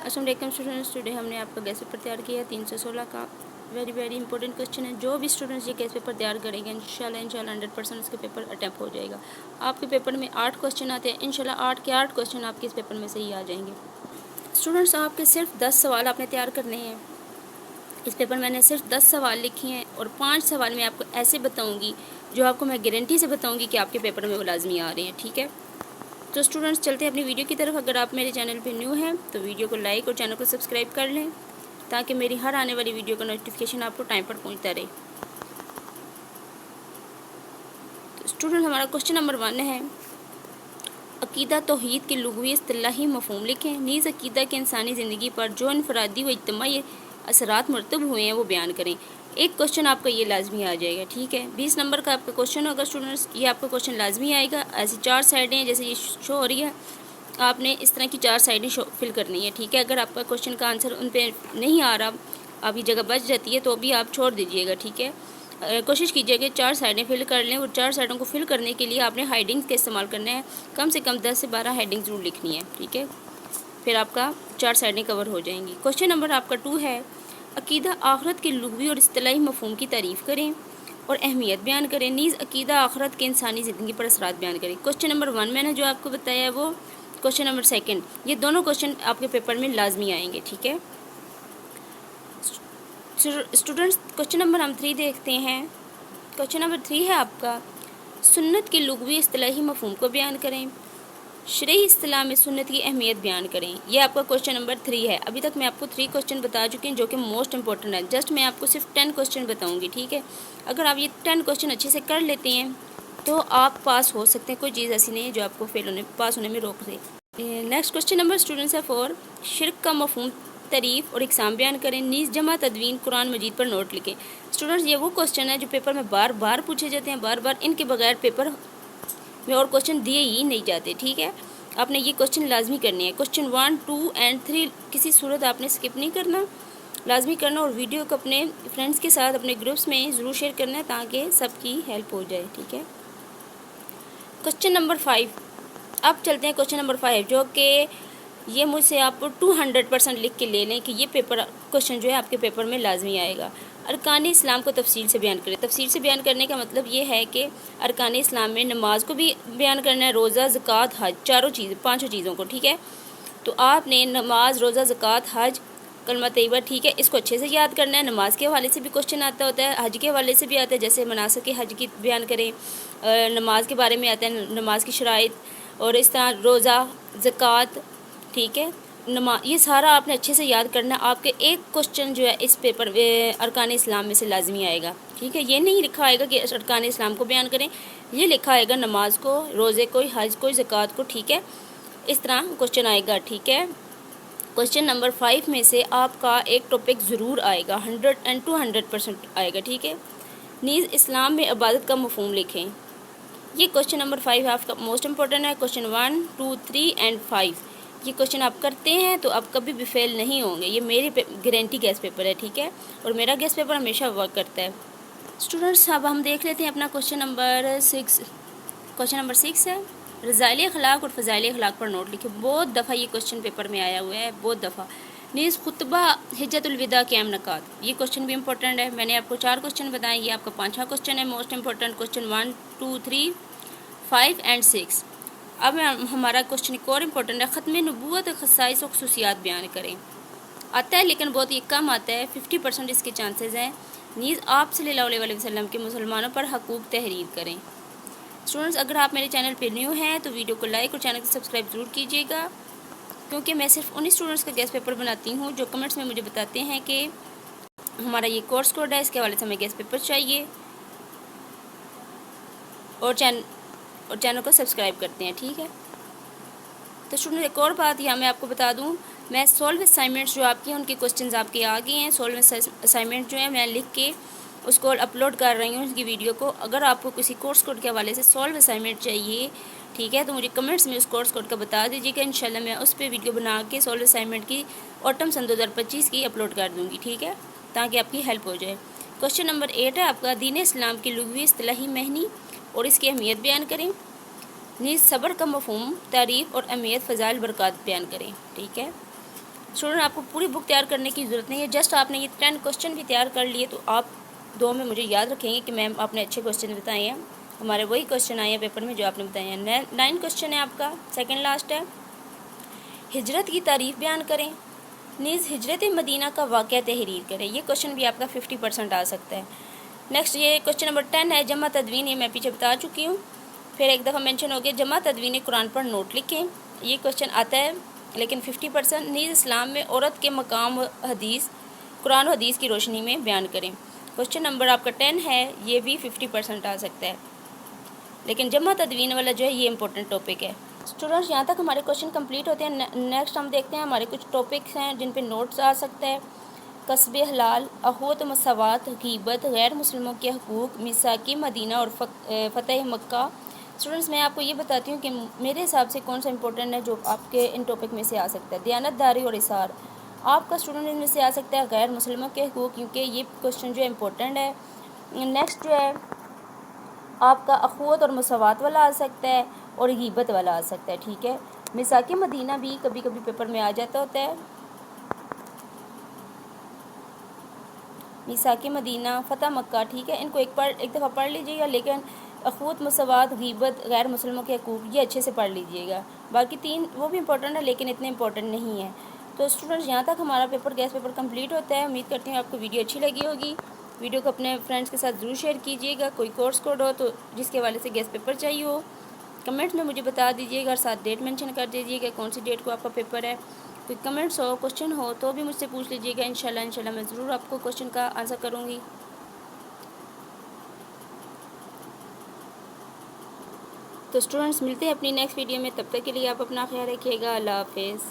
السلام علیکم students, today ہم نے آپ کا گیس پیپر تیار کیا ہے 316 کا ویری امپورٹنٹ کوشچن ہے۔ جو بھی اسٹوڈنٹس یہ گیس پیپر تیار کریں گے انشاءاللہ 100% اس کے پیپر اٹیمپٹ ہو جائے گا۔ آپ کے پیپر میں 8 کوشچن آتے ہیں، انشاءاللہ 8 کے 8 کوشچن آپ کے اس پیپر میں صحیح آ جائیں گے۔ اسٹوڈنٹس آپ کے صرف 10 سوال آپ نے تیار کرنے ہیں۔ اس پیپر میں نے صرف 10 سوال لکھے ہیں اور 5 سوال میں آپ کو ایسے بتاؤں گی جو آپ کو میں گارنٹی سے بتاؤں گی کہ آپ کے پیپر میں وہ لازمی آ رہے ہیں، ٹھیک ہے؟ تو اسٹوڈنٹس چلتے ہیں اپنی ویڈیو کی طرف۔ اگر آپ میرے چینل پہ نیو ہیں تو ویڈیو کو لائک اور چینل کو سبسکرائب کر لیں تاکہ میری ہر آنے والی ویڈیو کا نوٹیفیکیشن آپ کو ٹائم پر پہنچتا رہے۔ تو اسٹوڈنٹ ہمارا کوشچن نمبر 1 ہے، عقیدہ توحید کے لغوی اصطلاحی مفہوم لکھیں۔ نیز عقیدہ کے انسانی زندگی پر جو انفرادی و اجتماعی اثرات مرتب ہوئے ہیں وہ بیان کریں۔ ایک کوشچن آپ کا یہ لازمی آ جائے گا، ٹھیک ہے؟ 20 نمبر کا آپ کا کوشچن ہوگا اسٹوڈنٹس، یہ آپ کا کوشچن لازمی آئے گا۔ ایسی 4 سائڈیں جیسے یہ شو ہو رہی ہے، آپ نے اس طرح کی 4 سائڈیں فل کرنی ہے، ٹھیک ہے؟ اگر آپ کا کوشچن کا آنسر ان پہ نہیں آ رہا، آپ کی جگہ بچ جاتی ہے تو بھی آپ چھوڑ دیجیے گا، ٹھیک ہے؟ کوشش کیجیے کہ 4 سائڈیں فل کر لیں، اور 4 سائڈوں کو فل کرنے کے لیے آپ نے ہیڈنگز کا استعمال کرنا ہے۔ کم سے کم 10 سے 12 ہیڈنگ ضرور لکھنی ہے، ٹھیک ہے؟ پھر آپ کا 4 سائڈیں کور ہو جائیں گی۔ کوشچن نمبر آپ کا 2 ہے، عقیدہ آخرت کے لغوی اور اصطلاحی مفہوم کی تعریف کریں اور اہمیت بیان کریں۔ نیز عقیدہ آخرت کے انسانی زندگی پر اثرات بیان کریں۔ کوشچن نمبر 1 میں نے جو آپ کو بتایا ہے وہ کوشچن نمبر 2، یہ دونوں کوشچن آپ کے پیپر میں لازمی آئیں گے، ٹھیک ہے؟ اسٹوڈنٹس کوشچن نمبر ہم 3 دیکھتے ہیں۔ کوشچن نمبر 3 ہے آپ کا، سنت کے لغوی اصطلاحی مفہوم کو بیان کریں۔ شرعی اصطلاح میں سنت کی اہمیت بیان کریں۔ یہ آپ کا کوشچن نمبر 3 ہے۔ ابھی تک میں آپ کو 3 کوشچن بتا چکی ہوں جو کہ موسٹ امپورٹنٹ ہے۔ جسٹ میں آپ کو صرف 10 کوشچن بتاؤں گی، ٹھیک ہے؟ اگر آپ یہ 10 کوشچن اچھے سے کر لیتے ہیں تو آپ پاس ہو سکتے ہیں، کوئی چیز ایسی نہیں ہے جو آپ کو پاس ہونے میں روک دے۔ نیکسٹ کوشچن نمبر اسٹوڈنٹس ہے 4، شرک کا مفہوم تعریف اور اقسام بیان کریں۔ نیز جمع تدوین قرآن مجید پر نوٹ لکھیں۔ اسٹوڈنٹس یہ وہ کوشچن ہے جو پیپر میں بار بار پوچھے جاتے ہیں، بار بار ان کے بغیر پیپر میں اور کوشچن دیے ہی نہیں جاتے، ٹھیک ہے؟ آپ نے یہ کوشچن لازمی کرنے ہیں۔ کوشچن 1، 2 اینڈ 3 کسی صورت آپ نے اسکپ نہیں کرنا، لازمی کرنا، اور ویڈیو کو اپنے فرینڈس کے ساتھ اپنے گروپس میں ضرور شیئر کرنا ہے تاکہ سب کی ہیلپ ہو جائے، ٹھیک ہے؟ کوشچن نمبر 5، اب چلتے ہیں کوشچن نمبر 5 جو کہ یہ مجھ سے آپ 200% لکھ کے لے لیں کہ یہ کوشچن جو ہے آپ کے پیپر میں لازمی آئے گا۔ ارکان اسلام کو تفصیل سے بیان کریں۔ تفصیل سے بیان کرنے کا مطلب یہ ہے کہ ارکان اسلام میں نماز کو بھی بیان کرنا ہے، روزہ، زکوٰۃ، حج، 5 چیزوں کو، ٹھیک ہے؟ تو آپ نے نماز، روزہ، زکوٰۃ، حج، کلمہ طیبہ، ٹھیک ہے، اس کو اچھے سے یاد کرنا ہے۔ نماز کے حوالے سے بھی کوشچن آتا ہوتا ہے، حج کے حوالے سے بھی آتا ہے، جیسے مناسک حج کی بیان کریں، نماز کے بارے میں آتا ہے، نماز کی شرائط، اور اس طرح روزہ، زکوٰۃ، ٹھیک ہے؟ یہ سارا آپ نے اچھے سے یاد کرنا ہے۔ آپ کے ایک کوشچن جو ہے اس پیپر ارکان اسلام میں سے لازمی آئے گا، ٹھیک ہے؟ یہ نہیں لکھا آئے گا کہ ارکان اسلام کو بیان کریں، یہ لکھا آئے گا نماز کو، روزے کو، حج کو، زکوٰۃ کو، ٹھیک ہے؟ اس طرح کوشچن آئے گا، ٹھیک ہے؟ کوشچن نمبر 5 میں سے آپ کا ایک ٹاپک ضرور آئے گا، 100% آئے گا، ٹھیک ہے؟ نیز اسلام میں عبادت کا مفہوم لکھیں۔ یہ کوشچن نمبر 5 آپ کا موسٹ امپورٹنٹ ہے۔ کوشچن 1، 2، 3 اینڈ 5 یہ کوشچن آپ کرتے ہیں تو آپ کبھی بھی فیل نہیں ہوں گے، یہ میری گارنٹی گیس پیپر ہے، ٹھیک ہے؟ اور میرا گیس پیپر ہمیشہ ورک کرتا ہے۔ اسٹوڈنٹس اب ہم دیکھ لیتے ہیں اپنا کوشچن نمبر 6۔ کوشچن نمبر 6 ہے، رذائل اخلاق اور فضائل اخلاق پر نوٹ لکھیں۔ بہت دفعہ یہ کوشچن پیپر میں آیا ہوا ہے، بہت دفعہ۔ نیز خطبہ حجۃ الوداع کے اہم نکات، یہ کوشچن بھی امپورٹنٹ ہے۔ میں نے آپ کو 4 کوشچن بتائے، یہ آپ کا 5واں کوشچن ہے موسٹ امپورٹنٹ۔ Question 1، 2، 3، 5 and 6۔ اب ہمارا کوشچن ایک اور امپورٹنٹ ہے، ختم نبوت، خصائص و خصوصیات بیان کریں۔ آتا ہے لیکن بہت ہی کم آتا ہے، 50% اس کے چانسز ہیں۔ نیز آپ صلی اللہ علیہ وسلم کے مسلمانوں پر حقوق تحریر کریں۔ اسٹوڈنٹس اگر آپ میرے چینل پہ نیو ہیں تو ویڈیو کو لائک اور چینل کو سبسکرائب ضرور کیجیے گا، کیونکہ میں صرف انہیں اسٹوڈنٹس کا گیس پیپر بناتی ہوں جو کمنٹس میں مجھے بتاتے ہیں کہ ہمارا یہ کورس کوڈ ہے، اس کے حوالے سے ہمیں گیس پیپر چاہیے، اور چینل کو سبسکرائب کرتے ہیں، ٹھیک ہے؟ تو اسٹوڈنٹ ایک اور بات یہاں میں آپ کو بتا دوں، میں سولو اسائنمنٹس جو آپ کی ہیں ان کے کوشچنز آپ کے آ گئے ہیں۔ سولو اسائنمنٹ جو ہے میں لکھ کے اس کو اپلوڈ کر رہی ہوں اس کی ویڈیو کو۔ اگر آپ کو کسی کورس کوڈ کے حوالے سے سولو اسائنمنٹ چاہیے، ٹھیک ہے، تو مجھے کمنٹس میں اس کورس کوڈ کا بتا دیجیے گا، انشاءاللہ میں اس پہ ویڈیو بنا کے سولو اسائنمنٹ کی آٹم سن 2025 کی اپلوڈ کر دوں گی، ٹھیک ہے، تاکہ آپ کی ہیلپ ہو جائے۔ کوشچن نمبر 8 ہے آپ کا، دین اسلام کی لغوی اصطلاحی معنی اور اس کی اہمیت بیان کریں۔ نیز صبر کا مفہوم، تعریف اور اہمیت، فضائل، برکات بیان کریں، ٹھیک ہے؟ اسٹوڈنٹ آپ کو پوری بک تیار کرنے کی ضرورت نہیں ہے، جسٹ آپ نے یہ 10 کوشچن بھی تیار کر لیے تو آپ 2 میں مجھے یاد رکھیں گے کہ میم آپ نے اچھے کوشچن بتائے ہیں، ہمارے وہی کوشچن آئے ہیں پیپر میں جو آپ نے بتائے ہیں۔ 9 کوشچن ہے آپ کا، سیکنڈ لاسٹ ہے، ہجرت کی تعریف بیان کریں، نیز ہجرت مدینہ کا واقعہ تحریر کریں۔ یہ کوشچن بھی آپ کا 50% آ سکتا ہے۔ نیکسٹ یہ کوشچن نمبر 10 ہے، جمع تدوین، یہ میں پیچھے بتا چکی ہوں، پھر ایک دفعہ مینشن ہو گیا، جمع تدوین قرآن پر نوٹ لکھیں، یہ کوشچن آتا ہے لیکن 50%۔ نیز اسلام میں عورت کے مقام حدیث قرآن و حدیث کی روشنی میں بیان کریں۔ کوشچن نمبر آپ کا 10 ہے، یہ بھی 50% آ سکتا ہے، لیکن جمع تدوین والا جو ہے یہ امپورٹنٹ ٹاپک ہے۔ اسٹوڈنٹس یہاں تک ہمارے کوشچن کمپلیٹ ہوتے ہیں۔ نیکسٹ ہم دیکھتے ہیں ہمارے کچھ ٹاپکس ہیں جن پہ نوٹس آ سکتا ہے۔ قصب حلال، اخوت و مساوات، غیبت، غیر مسلموں کے حقوق، میثاق مدینہ اور فتح مکہ۔ اسٹوڈنٹس میں آپ کو یہ بتاتی ہوں کہ میرے حساب سے کون سا امپورٹنٹ ہے جو آپ کے ان ٹاپک میں سے آ سکتا ہے۔ دیانت داری اور اثار، آپ کا اسٹوڈنٹ ان میں سے آ سکتا ہے غیر مسلموں کے حقوق، کیونکہ یہ کوشچن جو ہے امپورٹنٹ ہے۔ نیکسٹ جو ہے آپ کا اخوت اور مساوات والا آ سکتا ہے اور غیبت والا آ سکتا ہے، ٹھیک ہے۔ میثاق مدینہ بھی کبھی کبھی پیپر میں آ جاتا ہوتا ہے۔ میثاق مدینہ، فتح مکہ، ٹھیک ہے، ان کو ایک دفعہ پڑھ لیجیے گا، لیکن اخوت، مساوات، غیبت، غیر مسلموں کے حقوق یہ اچھے سے پڑھ لیجیے گا۔ باقی 3 وہ بھی امپورٹنٹ ہے لیکن اتنے امپورٹنٹ نہیں ہیں۔ تو اسٹوڈنٹس یہاں تک ہمارا گیس پیپر کمپلیٹ ہوتا ہے۔ امید کرتی ہوں آپ کو ویڈیو اچھی لگی ہوگی۔ ویڈیو کو اپنے فرینڈس کے ساتھ ضرور شیئر کیجیے گا۔ کوئی کورس کوڈ ہو تو جس کے حوالے سے گیس پیپر چاہیے ہو کمنٹس میں مجھے بتا دیجیے گا، اور ساتھ ڈیٹ مینشن کر دیجیے گا کون سی ڈیٹ کو آپ کا پیپر ہے۔ کوئی کمنٹس ہو، کوشچن ہو تو بھی مجھ سے پوچھ لیجیے گا، انشاءاللہ میں ضرور آپ کو کوشچن کا آنسر کروں گی۔ تو اسٹوڈنٹس ملتے ہیں اپنی نیکسٹ ویڈیو میں، تب تک کے لیے آپ اپنا خیال رکھیے گا۔ اللہ حافظ۔